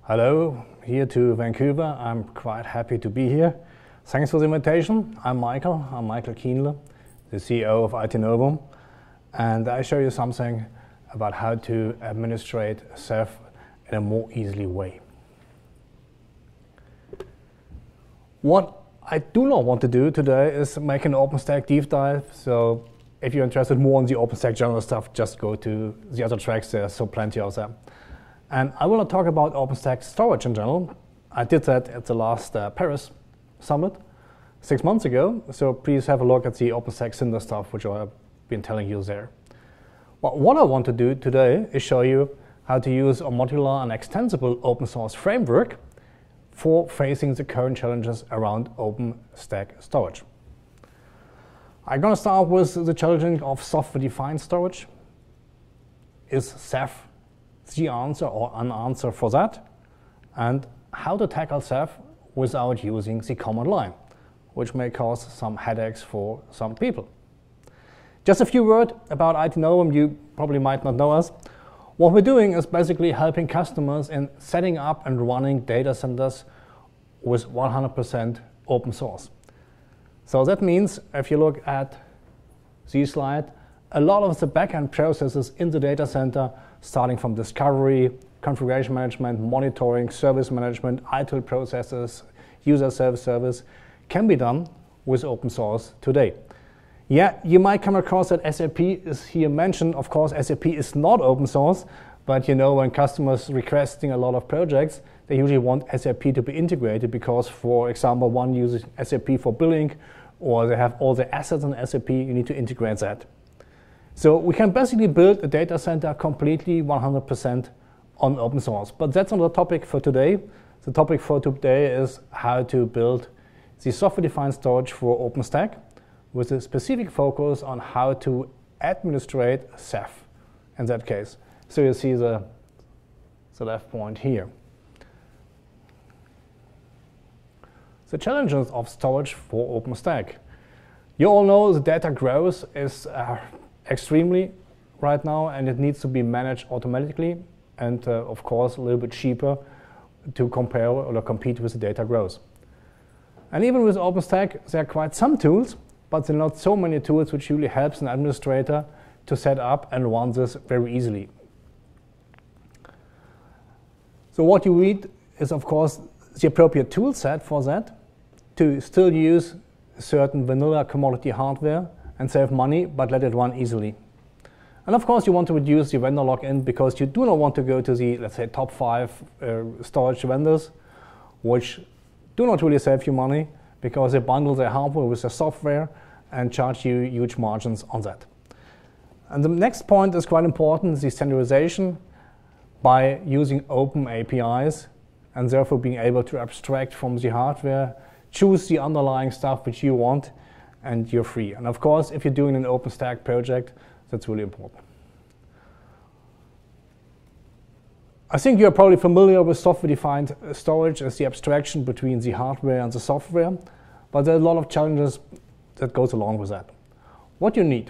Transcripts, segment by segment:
Hello, here to Vancouver. I'm quite happy to be here. Thanks for the invitation. I'm Michael Kienle, the CEO of IT Novum, and I show you something about how to administrate Ceph in a more easily way. What I do not want to do today is make an OpenStack deep dive, so if you're interested more in the OpenStack general stuff, just go to the other tracks, there's so plenty of them. And I will not talk about OpenStack storage in general. I did that at the last Paris summit 6 months ago, so please have a look at the OpenStack Cinder stuff, which I've been telling you there. Well, what I want to do today is show you how to use a modular and extensible open source framework for facing the current challenges around OpenStack storage. I'm going to start with the challenge of software-defined storage. Is Ceph the answer or an answer for that? And how to tackle Ceph without using the command line, which may cause some headaches for some people. Just a few words about IT Novum. You probably might not know us. What we're doing is basically helping customers in setting up and running data centers with 100% open source. So that means, if you look at this slide, a lot of the backend processes in the data center, starting from discovery, configuration management, monitoring, service management, ITIL processes, user self-service, can be done with open source today. Yeah, you might come across that SAP is here mentioned. Of course, SAP is not open source, but you know, when customers requesting a lot of projects, they usually want SAP to be integrated because, for example, one uses SAP for billing, or they have all the assets in SAP, you need to integrate that. So we can basically build a data center completely 100% on open source. But that's not the topic for today. The topic for today is how to build the software-defined storage for OpenStack with a specific focus on how to administrate Ceph in that case. So you see the left point here. The challenges of storage for OpenStack. You all know the data growth is extremely right now, and it needs to be managed automatically and of course a little bit cheaper to compare or compete with the data growth. And even with OpenStack, there are quite some tools, but there are not so many tools which really helps an administrator to set up and run this very easily. So what you need is, of course, the appropriate tool set for that, to still use certain vanilla commodity hardware and save money, but let it run easily. And of course, you want to reduce the vendor lock-in because you do not want to go to the, let's say, top 5 storage vendors, which do not really save you money because they bundle their hardware with their software and charge you huge margins on that. And the next point is quite important, the standardization by using open APIs and therefore being able to abstract from the hardware, choose the underlying stuff which you want, and you're free. And of course, if you're doing an OpenStack project, that's really important. I think you're probably familiar with software-defined storage as the abstraction between the hardware and the software, but there are a lot of challenges that goes along with that. What you need?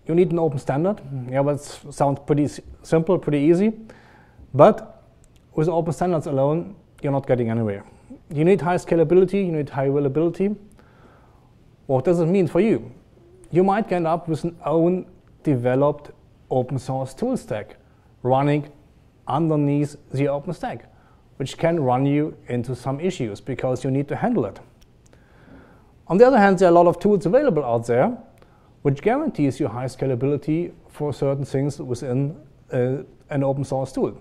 You need an open standard. Yeah, that sounds pretty simple, pretty easy, but with open standards alone, you're not getting anywhere. You need high scalability, you need high availability. What does it mean for you? You might end up with an own developed open source tool stack running underneath the OpenStack, which can run you into some issues because you need to handle it. On the other hand, there are a lot of tools available out there which guarantees you high scalability for certain things within an open source tool.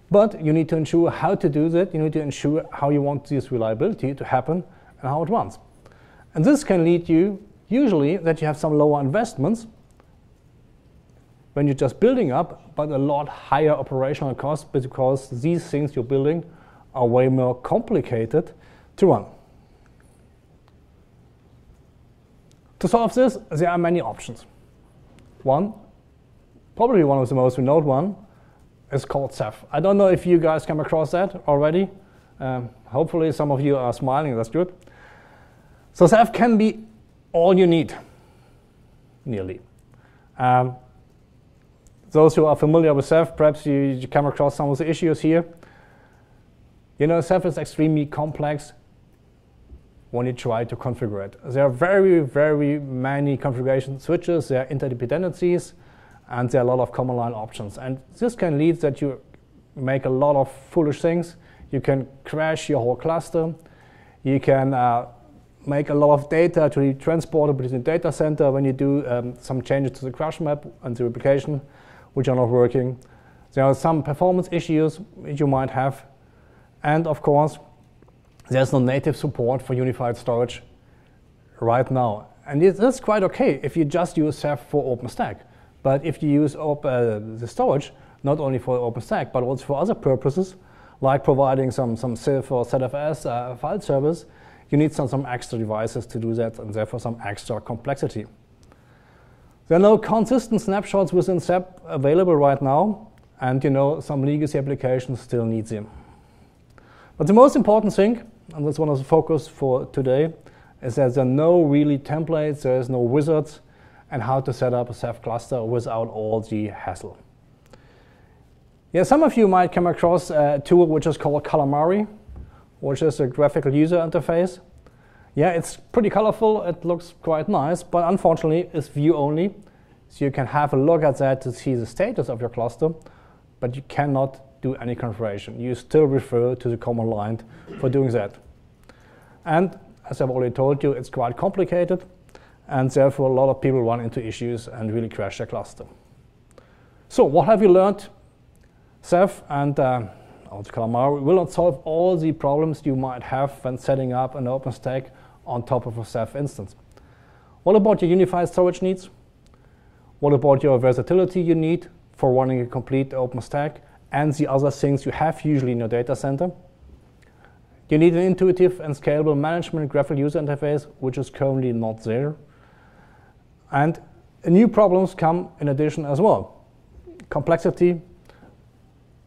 But you need to ensure how to do that. You need to ensure how you want this reliability to happen and how it runs. And this can lead you, usually, that you have some lower investments when you're just building up, but a lot higher operational costs because these things you're building are way more complicated to run. To solve this, there are many options. One, probably one of the most renowned one, is called Ceph. I don't know if you guys come across that already. Hopefully some of you are smiling, that's good. So Ceph can be all you need, nearly. Those who are familiar with Ceph, perhaps you come across some of the issues here. You know, Ceph is extremely complex when you try to configure it. There are very, very many configuration switches, there are interdependencies, and there are a lot of command line options. And this can lead that you make a lot of foolish things. You can crash your whole cluster. You can make a lot of data to be transported between the data center when you do some changes to the crash map and the replication, which are not working. There are some performance issues which you might have. And of course, there's no native support for unified storage right now. And that's quite okay if you just use Ceph for OpenStack. But if you use the storage, not only for OpenStack, but also for other purposes, like providing some Ceph or ZFS file servers, you need some extra devices to do that, and therefore some extra complexity. There are no consistent snapshots within Ceph available right now, and you know, some legacy applications still need them. But the most important thing, and that's one of the focus for today, is that there are no really templates, there is no wizards, and how to set up a Ceph cluster without all the hassle. Yeah, some of you might come across a tool which is called Calamari, which is a graphical user interface. Yeah, it's pretty colorful, it looks quite nice, but unfortunately it's view only. So you can have a look at that to see the status of your cluster, but you cannot do any configuration. You still refer to the command line for doing that. And as I've already told you, it's quite complicated, and therefore a lot of people run into issues and really crash their cluster. So what have you learned? Ceph and also Calamari will not solve all the problems you might have when setting up an OpenStack on top of a Ceph instance. What about your unified storage needs? What about your versatility you need for running a complete OpenStack and the other things you have usually in your data center? You need an intuitive and scalable management graphical user interface, which is currently not there. And new problems come in addition as well. Complexity,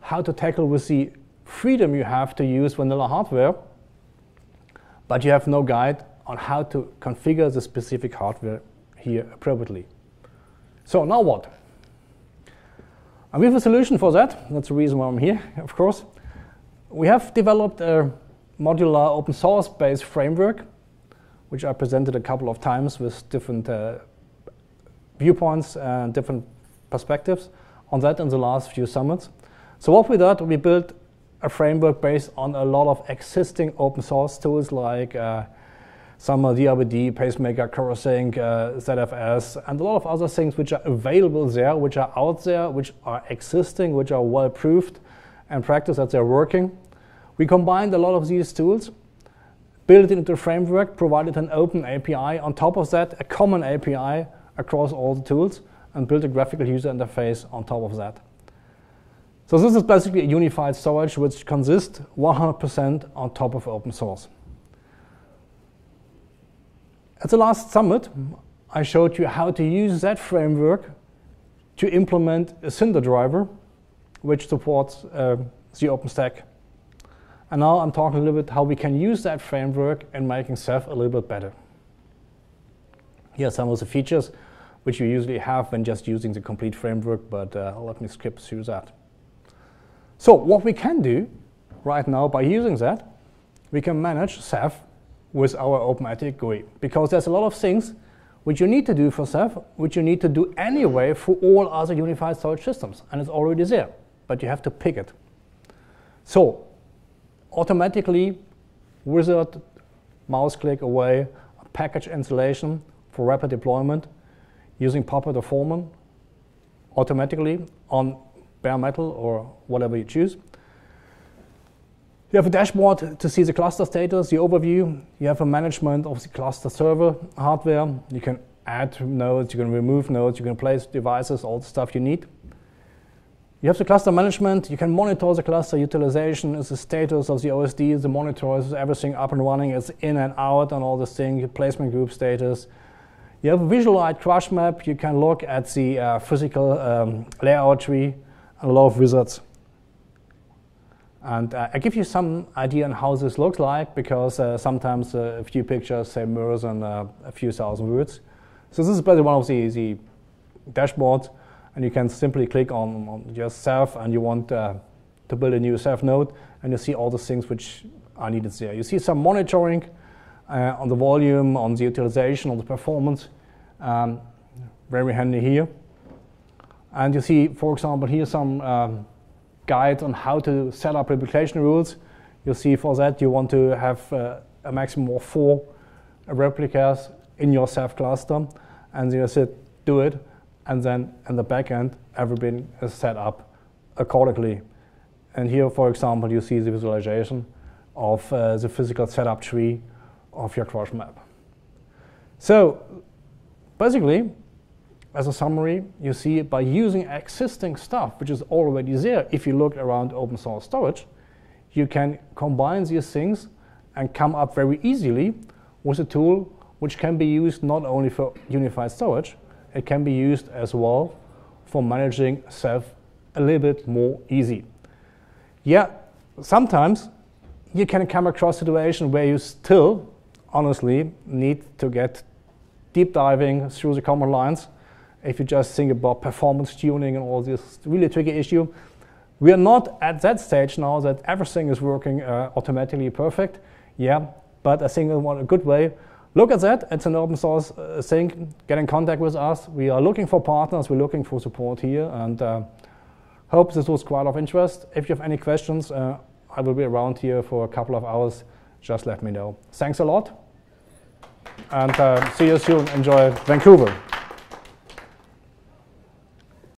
how to tackle with the freedom you have to use vanilla hardware, but you have no guide on how to configure the specific hardware here appropriately. So now what? And we have a solution for that. That's the reason why I'm here, of course. We have developed a modular open source based framework, which I presented a couple of times with different viewpoints and different perspectives on that in the last few summits. So what we did, we built a framework based on a lot of existing open source tools like some DRBD, Pacemaker, CoreSync, ZFS, and a lot of other things which are available there, which are out there, which are existing, which are well proved and practice that they're working. We combined a lot of these tools, built it into a framework, provided an open API. On top of that, a common API across all the tools, and built a graphical user interface on top of that. So this is basically a unified storage which consists 100% on top of open source. At the last summit, I showed you how to use that framework to implement a Cinder driver which supports the OpenStack. And now I'm talking a little bit how we can use that framework in making Ceph a little bit better. Here are some of the features which you usually have when just using the complete framework, but let me skip through that. So what we can do right now by using that, we can manage Ceph with our openATTIC GUI, because there's a lot of things which you need to do for Ceph, which you need to do anyway for all other unified storage systems, and it's already there, but you have to pick it. So automatically, wizard, mouse click away, a package installation for rapid deployment using Puppet or Foreman automatically on bare metal or whatever you choose. You have a dashboard to see the cluster status, the overview. You have a management of the cluster server hardware. You can add nodes, you can remove nodes, you can place devices, all the stuff you need. You have the cluster management. You can monitor the cluster utilization, is the status of the OSD, the monitors, is everything up and running, it's in and out and all this thing, placement group status. You have a visualized crash map. You can look at the physical layout tree and a lot of wizards. And I give you some idea on how this looks like, because sometimes a few pictures say more than a few thousand words. So this is basically one of the dashboards, and you can simply click on your Ceph, and you want to build a new Ceph node, and you see all the things which are needed there. You see some monitoring on the volume, on the utilization, on the performance. Very handy here. And you see, for example, here some guide on how to set up replication rules. You see for that you want to have a maximum of 4 replicas in your Ceph cluster, and you said do it, and then in the back end everything is set up accordingly. And here, for example, you see the visualization of the physical setup tree of your cross map. So basically, as a summary, you see by using existing stuff which is already there, if you look around open source storage, you can combine these things and come up very easily with a tool which can be used not only for unified storage, it can be used as well for managing Ceph a little bit more easy. Yeah, sometimes you can come across a situation where you still, honestly, need to get deep diving through the command lines. If you just think about performance tuning and all this really tricky issue, we are not at that stage now that everything is working automatically perfect. Yeah, but I think in a good way. Look at that. It's an open source thing. Get in contact with us. We are looking for partners. We're looking for support here, and hope this was quite of interest. If you have any questions, I will be around here for a couple of hours. Just let me know. Thanks a lot, and see you soon. Enjoy Vancouver.